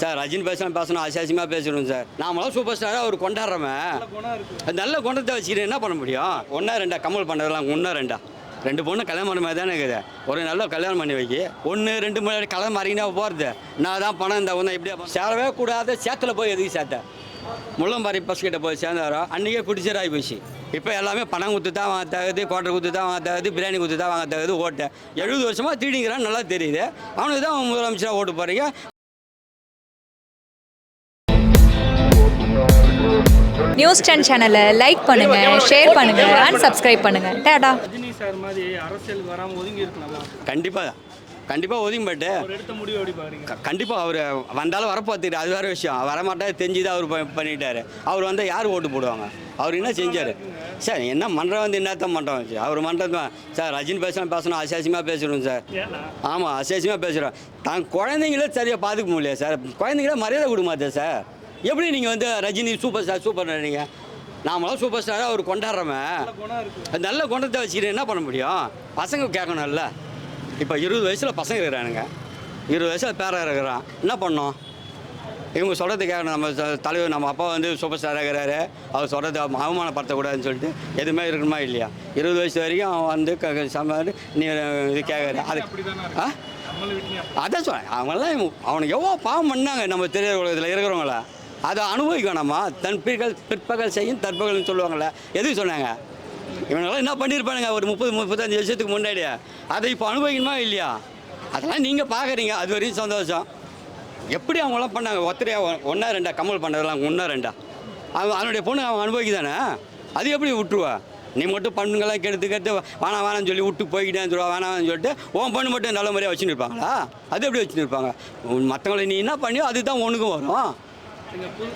Sir Rajini பேசணும் அசாசியமாக பேசணும் sir. நாமளாம் super ஸ்டாராக அவர் கொண்டாடுறவன் நல்ல குணத்தை வச்சுக்கிட்டு என்ன பண்ண முடியும்? ஒன்றா ரெண்டா கமல் பண்ணுறதுலாம் ஒன்றா ரெண்டா 2 பொண்ணு கல்யாணம் பண்ண மாதிரி தானே இருக்குது. ஒரு நல்ல கல்யாணம் பண்ணி வைக்கி 1 2 முன்னாடி கல்யாணம் மாறினா போகிறது. நான் தான் பணம் இந்த ஒன்று இப்படியே சேரவே கூடாத சேத்துல போய் எதுக்கு சேர்த்தேன்? முள்ளம்பாரி பஸ் கிட்ட போய் சேர்ந்தாரோ அன்றைக்கே குடிச்சராகி போச்சு. இப்போ எல்லாமே பணம் குத்து தான் வாங்க தகுது, குவார்டர் குத்து தான் வாங்க தகுது, பிரியாணி குத்து தான் வாங்க தகுது. ஓட்டை 70 வருஷமாக தீடிங்கிறான்னு நல்லா தெரியுது. அவனுக்கு தான் முதலமைச்சராக ஓட்டு போகிறீங்க. நியூஸ் 10 சேனலை லைக் பண்ணுங்க, ஷேர் பண்ணுங்க, அண்ட் சப்ஸ்கிரைப் பண்ணுங்க. டாடா. ரஜினி சார் மாதிரி அரசியலுக்கு வராமல் ஒதுங்கி இருக்கணுமா? கண்டிப்பாக ஒதுங்க போட்டு எடுத்த முடிவு எப்படி பாருங்க. கண்டிப்பாக அவர் வந்தாலும் வரப்போத்துக்கிட்டு அது வேறு விஷயம். வரமாட்டா தெரிஞ்சு தான் அவர் பண்ணிட்டாரு. அவர் வந்தால் யார் ஓட்டு போடுவாங்க? அவர் என்ன செஞ்சார் சார்? என்ன பண்ணுற வந்து என்னத்தான் பண்ணுறோம் அவர் பண்ணுறது சார். ரஜினி பேசணும் அசாசியமாக பேசணும் சார். ஆமாம், அசாசியமாக பேசுகிறோம். தான் குழந்தைங்களே சரியாக பார்த்துக்க முடியல சார். குழந்தைங்களே மரியாதை கொடுக்க மாட்டேன் சார். எப்படி நீங்கள் வந்து ரஜினி சூப்பர் ஸ்டார் சூப்பர் நீங்கள் நாமளாம் சூப்பர் ஸ்டாராக அவர் கொண்டாடுறவன் நல்ல குணத்தை வச்சுக்கிட்டு என்ன பண்ண முடியும்? பசங்க கேட்கணும்ல. இப்போ 20 வயசில் பசங்க இருக்கிறானுங்க, 20 வயசில் பேராக இருக்கிறான். என்ன பண்ணோம்? இவங்க சொல்கிறது கேட்கணும். நம்ம தலைவர் நம்ம அப்பா வந்து சூப்பர் ஸ்டாராக இருக்கிறாரு, அவர் சொல்கிறது அவமானப்படுத்தக்கூடாதுன்னு சொல்லிட்டு எதுவுமே இருக்கணுமா இல்லையா? 20 வயசு வரைக்கும் அவன் வந்து நீ இது கேட்குற அது அதான் சொல்கிறேன். அவங்களாம் அவனுக்கு எவ்வளோ பாவம் பண்ணாங்க நம்ம திரையுலக உலகத்தில் இருக்கிறவங்கள. அதை அனுபவிக்கணுமா? தன் பிற்பகல் செய்யும் தற்பகல்னு சொல்லுவாங்களே, எதுக்கு சொன்னாங்க? இவங்களாம் என்ன பண்ணியிருப்பானுங்க ஒரு 30-35 வருஷத்துக்கு முன்னாடியே. அதை இப்போ அனுபவிக்கணுமா இல்லையா? அதெல்லாம் நீங்கள் பார்க்குறீங்க, அது வரையும் சந்தோஷம். எப்படி அவங்களாம் பண்ணாங்க? ஒத்தரையா 1 2 கமல் பண்ணுறதுலாம் 1 2 அவனுடைய பொண்ணு அவன் அனுபவிக்குதானே. அது எப்படி விட்டுருவா? நீ மட்டும் பண்ணுங்களாம் கெடுத்து வேணான்னு சொல்லி விட்டு போய்கிட்டேன்னு சொல்லுவா. வேணாம்னு சொல்லிட்டு உன் பொண்ணு மட்டும் நல்ல முறையாக வச்சுன்னு இருப்பாங்களா? அது எப்படி வச்சுன்னு இருப்பாங்க? மற்றவங்களை நீ என்ன பண்ணியோ அதுதான் உனக்கும் வரும்.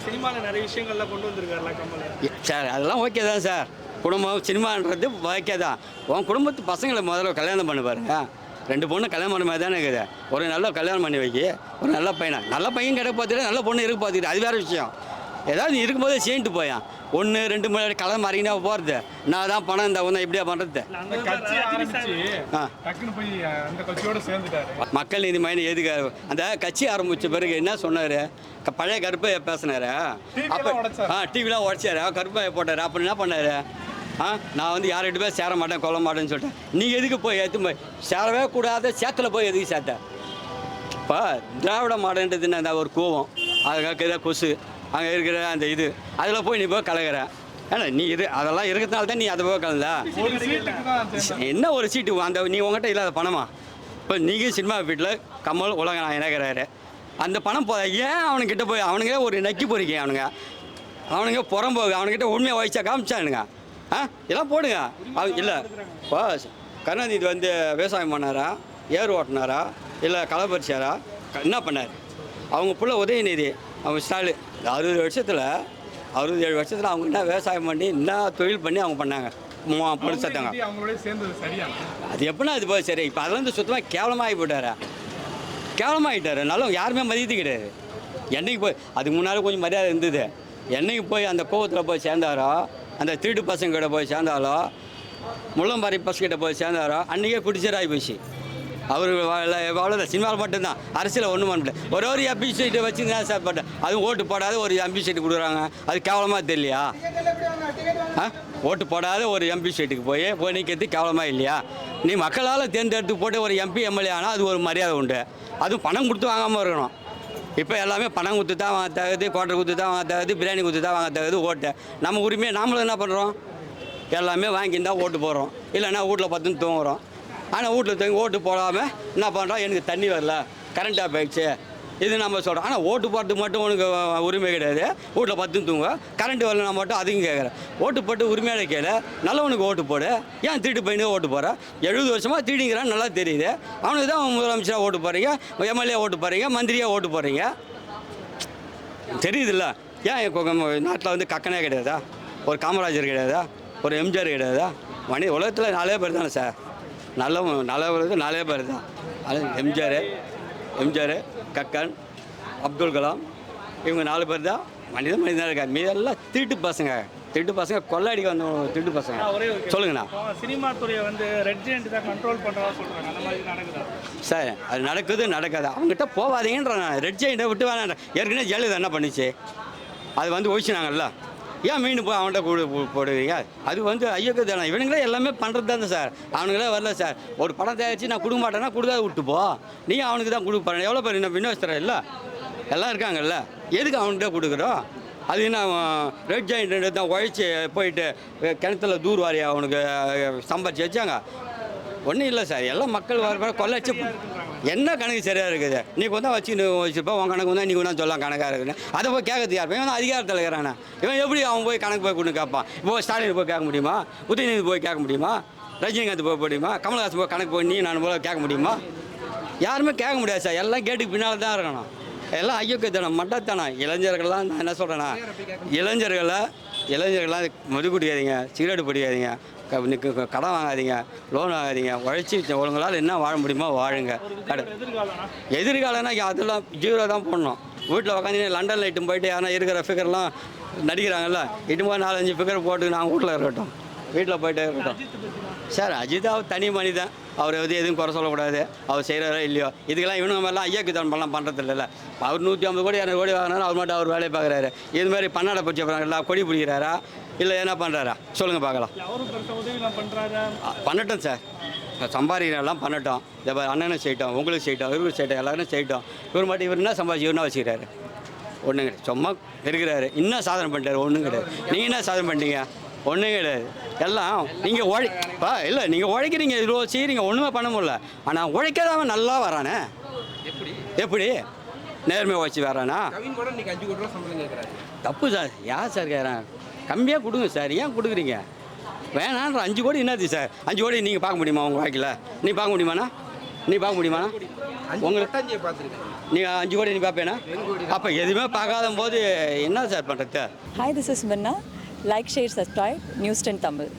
சினிமாவில் நிறைய விஷயங்கள்லாம் கொண்டு வந்திருக்காருல கமல் சார். அதெல்லாம் ஓகே தான் சார். குடும்பம் சினிமான்றது ஓகே தான். உன் குடும்பத்து பசங்களை முதல்ல கல்யாணம் பண்ணி பாருங்க. 2 பொண்ணு கல்யாணம் பண்ண மாதிரி தானே இருக்குது. ஒரு நல்ல கல்யாணம் பண்ணி வைக்கி, ஒரு நல்ல பையன் கிடைக்க பார்த்துட்டு நல்ல பொண்ணு இருக்க பார்த்துக்கிட்டு அது வேறு விஷயம். ஏதாவது இருக்கும்போதே சேர்ந்துட்டு போயான் 1 2 முன்னாடி கல்யாணம் மாறினா போகிறது. நான் தான் பணம் இந்த ஒன்று இப்படியா பண்ணுறது? மக்கள் நீதி மையம் எதுக்கு அந்த கட்சி ஆரம்பித்த பிறகு என்ன சொன்னார்? பழைய கருப்பை பேசினார். அப்போ டிவிலாம் உடச்சார், கருப்பை போட்டார். அப்புறம் என்ன பண்ணார்? நான் வந்து யார்கிட்ட போய் சேர மாட்டேன் கொல்ல மாட்டேன்னு சொல்லிட்டேன். நீங்கள் எதுக்கு போய் போய் சேரவே கூடாத சேத்துல போய் எதுக்கு சேர்த்த? இப்போ திராவிட மாடன்றது என்ன ஒரு கோவம், அதுக்காக ஏதாவது கொசு அங்கே இருக்கிற அந்த இது அதில் போய் நீ போய் கலகிற. ஏன்னா நீ அதெல்லாம் இருக்கிறதுனால தான் நீ அதை போய் கலந்த. என்ன ஒரு சீட்டு அந்த நீ உங்கள்கிட்ட இல்லாத பணமா? இப்போ நீங்கள் சினிமா வீட்டில் கமல் உலக நான் இணைக்கிறாரு. அந்த பணம் ஏன் அவனுக்கிட்ட போய் அவனுங்களே ஒரு நக்கி போறீங்க. அவனுங்க புறம்போகு அவனுக்கிட்ட உண்மையை வயசா காமிச்சானுங்க. இதெல்லாம் போடுங்க. இல்லை இப்போ கருணாநிதி வந்து விவசாயம் பண்ணாரா, ஏர் ஓட்டினாரா, இல்லை களை பறிச்சாரா, என்ன பண்ணார்? அவங்க பிள்ளை உதயநிதி, அவங்க ஸ்டாலு 67 வருஷத்தில் அவங்க என்ன விவசாயம் பண்ணி என்ன தொழில் பண்ணி அவங்க பண்ணாங்க பொருட்சாத்தாங்க. அது எப்படின்னா அது போய் சரி. இப்போ அதில் வந்து சுத்தமாக கேவலமாகி கேவலமாகிட்டார். நல்லா யாருமே மதியத்து கிடையாது. என்னைக்கு போய் அதுக்கு முன்னால் கொஞ்சம் மரியாதை இருந்தது. என்னைக்கு போய் அந்த கோவத்தில் போய் சேர்ந்தாரோ, அந்த திருட்டு பசங்கிட்ட போய் சேர்ந்தாலோ, முள்ளம்பாரி பஸ் கிட்ட போய் சேர்ந்தாரோ அன்றைக்கே குடிச்சராகி போச்சு. அவர் அவ்வளோதான். சினிமாவில் மட்டும்தான், அரசியல் ஒன்றும் பண்ண முடியல. ஒரு எம்பி சீட்டை வச்சு தான் சார் பண்ணேன். அதுவும் ஓட்டு போடாத ஒரு எம்பி சீட்டு கொடுக்குறாங்க. அது கேவலமாக தெரியலையா? ஓட்டு போடாத ஒரு எம்பி சீட்டுக்கு போய் நிற்கிறது கேவலமாக இல்லையா? நீ மக்களால் தேர்ந்தெடுத்து போட்டு ஒரு எம்பி எம்எல்ஏ ஆனால் அது ஒரு மரியாதை உண்டு. அதுவும் பணம் கொடுத்து வாங்காமல் இருக்கணும். இப்போ எல்லாமே பணம் குத்து தான் வாங்க தகுது, குவார்டர் குத்து தான் வாங்க தகுது, பிரியாணி குத்து தான் வாங்க தகுது. ஓட்டை நம்ம உரிமையை நாமளும் என்ன பண்ணுறோம்? எல்லாமே வாங்கியிருந்தா ஓட்டு போடுறோம், இல்லைன்னா வீட்டில் பார்த்துன்னு தூங்குறோம். ஆனால் வீட்டில் தூங்கி ஓட்டு போடாமல் என்ன பண்ணுறோம்? எனக்கு தண்ணி வரல, கரண்ட் ஆஃப் ஆகிடுச்சு, இது நம்ம சொல்கிறோம். ஆனால் ஓட்டு போடுறதுக்கு மட்டும் உனக்கு உரிமை கிடையாது. வீட்டில் பார்த்துன்னு தூங்க, கரண்ட் வரலன்னா மட்டும் அதுக்கும் கேட்குறேன். ஓட்டு போட்டு உரிமையான கேளு, நல்லவனுக்கு ஓட்டு போடு. ஏன் திருட்டு பையனுக்கு ஓட்டு போடுற? 70 வருஷமாக திருடிங்கிறான்னு நல்லா தெரியுது. அவனுக்கு தான் முதலமைச்சராக ஓட்டு போடுறீங்க, எம்எல்ஏ ஓட்டு போடுறீங்க, மந்திரியாக ஓட்டு போடுறீங்க. தெரியுதுல்ல? ஏன் நாட்டில் வந்து கக்கனே கிடையாதா? ஒரு காமராஜர் கிடையாதா? ஒரு எம்ஜிஆர் கிடையாதா? உலகத்தில் 4 பேர் தானே சார். நல்லவர்களுக்கு 4 பேர் தான். அது எம்ஜிஆர், கக்கன், அப்துல் கலாம், இவங்க 4 பேர் தான் மனிதனாக இருக்காங்க. மீதெல்லாம் திருட்டு பசங்க. திருட்டு பசங்க கொள்ளையடிக்க வந்து திருட்டு பசங்க. ஒரே ஒரு சொல்லுங்கண்ணா. சினிமா துறையை வந்து ரெட் ஜெயண்ட் தான் கண்ட்ரோல் பண்ணுறதா சொல்கிறாங்க, அந்த மாதிரி நடக்குதா? சார் அது நடக்காது. அவங்ககிட்ட போகாதீங்கன்ற நான். ரெட் ஜெயிண்டை விட்டு வேணாம். ஏற்கனவே ஜெயலலிதா என்ன பண்ணிச்சு? அது வந்து ஒழிச்சினாங்கல்ல. ஏன் மீன் போய் அவன்கிட்ட போடுவீங்க? அது வந்து ஐயோக்கு தானே. இவனுங்களே எல்லாமே பண்ணுறது தானே சார். அவனுங்களே வரல சார். ஒரு படம் தயாரிச்சு நான் கொடுக்க மாட்டேன்னா கொடுக்காத விட்டு போ. நீங்கள் அவனுக்கு தான் கொடுப்பேன். எவ்வளோ பேர் இன்னும் வினோஸ்தரம் இல்லை எல்லாம் இருக்காங்கல்ல, எதுக்கு அவன்கிட்ட கொடுக்குறோம்? அது என்ன ரெட் ஜாயிண்ட் தான் உழைச்சி போயிட்டு கிணத்துல தூர் வாரியா அவனுக்கு சம்பாதிச்சு வச்சாங்க? ஒன்றும் இல்லை சார். எல்லாம் மக்கள் வர கொள்ளைச்சு என்ன கணக்கு சரியாக இருக்குது? நீ கொஞ்சம் வச்சுருப்பா, உன் கணக்கு வந்தால் நீ கொஞ்சம் சொல்லலாம் கணக்காக இருக்குன்னு. அதை போய் கேட்கறது யார்? இவன் அதிகாரத்தில் இருக்கிறானே. இவன் எப்படி அவன் போய் கணக்கு போய் கொண்டு கேட்பான்? இப்போ ஸ்டாலின் போய் கேட்க முடியுமா? உதயநிதி போய் கேட்க முடியுமா? ரஜினிகாந்த் போய் முடியுமா? கமல்ஹாசன் போய் கணக்கு போய் நீ நான் போல கேட்க முடியுமா? யாருமே கேட்க முடியாது சார். எல்லாம் கேட்டுக்கு பின்னால் தான் இருக்கணும். எல்லாம் ஐயோக்கியத்தனம் மட்டத்தனம். இளைஞர்கள்லாம் நான் என்ன சொல்கிறேன்னா, இளைஞர்கள்லாம் மது குடிக்காதீங்க, சிகரெட்டு பிடிக்காதீங்க, கடன் வாங்காதீங்க, லோன் வாங்காதீங்க, உழைச்சி உங்களால் என்ன வாழ முடியுமோ வாழுங்க. எதிர்காலம்னா அதெல்லாம் ஜீரோ தான் போடணும். வீட்டில் உட்காந்து லண்டனில் இட்டும் போயிட்டு யாரா இருக்கிற ஃபிகர்லாம் நடிக்கிறாங்கல்ல, இட்டும் போய் 4-5 ஃபிகர் போட்டு நாங்கள் வீட்டில் இருக்கட்டும், வீட்டில் போயிட்டே இருக்கட்டும். சார் அஜித் அவர் தனி மனிதன். அவர் வந்து எதுவும் குறை சொல்லக்கூடாது. அவர் செய்கிறாரோ இல்லையோ, இதுக்கெல்லாம் இவனுங்க மாதிரிலாம் ஐயாக்கு பண்ணலாம் பண்ணுறது இல்லைல்ல. அவர் 150 கோடி 200 கோடி வாங்கினாலும் அவர் மட்டும் அவர் வேலையை பார்க்குறாரு. இது மாதிரி பன்னாடை பற்றி எல்லாம் கொடி பிடிக்கிறாரா இல்லை என்ன பண்ணுறாரா? சொல்லுங்கள் பார்க்கலாம். பண்ணட்டும் சார். சம்பாதிக்கிறெல்லாம் பண்ணட்டும். இந்த அண்ணனும் செய்யட்டும், உங்களுக்கு செய்யட்டும், இவருக்கு செய்யட்டும், எல்லாரும் செய்யட்டும். இவர் மட்டும் இவர் என்ன சம்பாதிச்சு இவருன்னா வச்சுக்கிறாரு? ஒன்றும் கிடையாது. சும்மா இருக்கிறாரு. இன்னும் சாதனை பண்ணிட்டாரு? ஒன்றும் கிடையாது. நீங்கள் என்ன சாதனை பண்ணிட்டீங்க? ஒன்றும் கிடையாது. எல்லாம் நீங்கள் இல்லை நீங்கள் உழைக்கிறீங்க, இவ்வளோ செய்கிறீங்க, ஒன்றுமே பண்ண முடியல. ஆனால் உழைக்காதவன் நல்லா வரானே. எப்படி நேர்மையை உழைச்சி வரானா? தப்பு சார். யார் சார் கேட்குறேன்? கம்மியாக கொடுங்க சார். ஏன் கொடுக்குறீங்க? வேணான்ற 5 கோடி என்னது சார்? 5 கோடி நீங்கள் பார்க்க முடியுமா உங்கள் வாழ்க்கையில்? நீ பார்க்க முடியுமாண்ணா? உங்களுக்கு நீங்கள் 5 கோடி நீ பார்ப்பேனா? அப்போ எதுவுமே பார்க்காத போது என்ன சார் பண்ணுறது? Hi, this is Minna. Like, share, subscribe, News 10 Tamil.